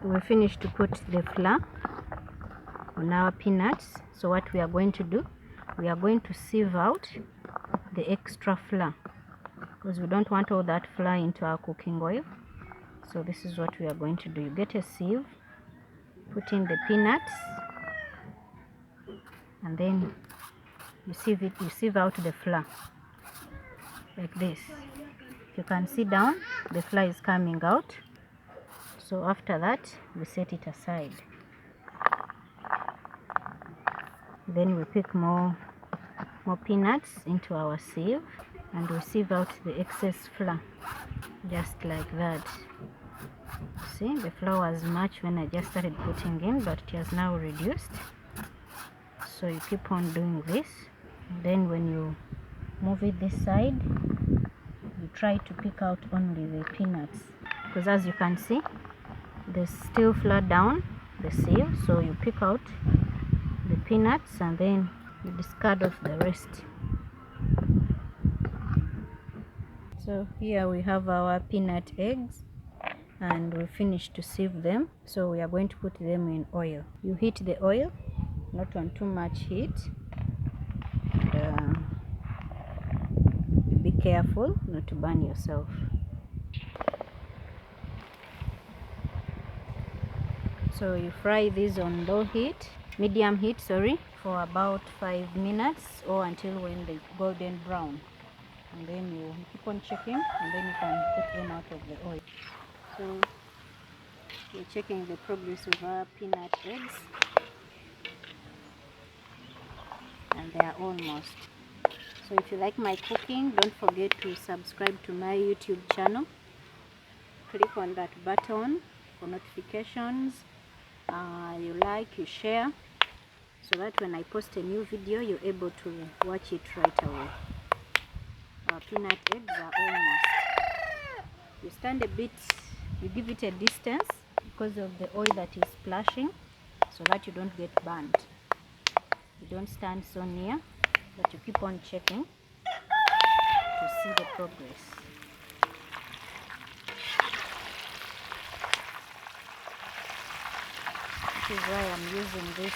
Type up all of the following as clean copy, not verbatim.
We finished to put the flour on our peanuts. So what we are going to do, we are going to sieve out the extra flour, because we don't want all that flour into our cooking oil. So this is what we are going to do. You get a sieve, put in the peanuts, and then you sieve out the flour like this. You can see down the flour is coming out. So after that, we set it aside. Then we pick more peanuts into our sieve, and we sieve out the excess flour, just like that. See, the flour was much when I just started putting in, but it has now reduced. So you keep on doing this. And then when you move it this side, you try to pick out only the peanuts, because as you can see, there's still flour down the sieve. So you pick out the peanuts and then you discard off the rest. So here we have our peanut eggs, and we finished to sieve them. So we are going to put them in oil. You heat the oil, not on too much heat. Be careful not to burn yourself. So you fry these on low heat, medium heat, sorry, for about 5 minutes, or until when they golden brown. And then you keep on checking, and then you can take them out of the oil. So we're checking the progress of our peanut eggs, and they are almost. So if you like my cooking, don't forget to subscribe to my YouTube channel. Click on that button for notifications. You like, you share, so that when I post a new video, you're able to watch it right away. Our peanut eggs are almost. You stand a bit, you give it a distance because of the oil that is splashing, so that you don't get burnt. You don't stand so near, but you keep on checking to see the progress. This is why I'm using this.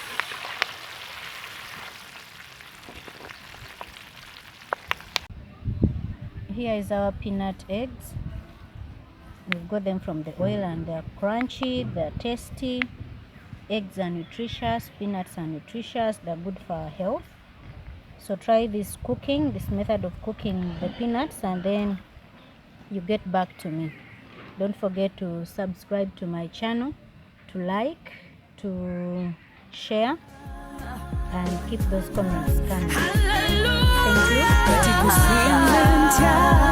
Here is our peanut eggs. We've got them from the oil, and they're crunchy, they're tasty. Eggs are nutritious, peanuts are nutritious, they're good for our health. So try this method of cooking the peanuts, and then you get back to me. Don't forget to subscribe to my channel, to like, to share, and keep those comments coming. Thank you.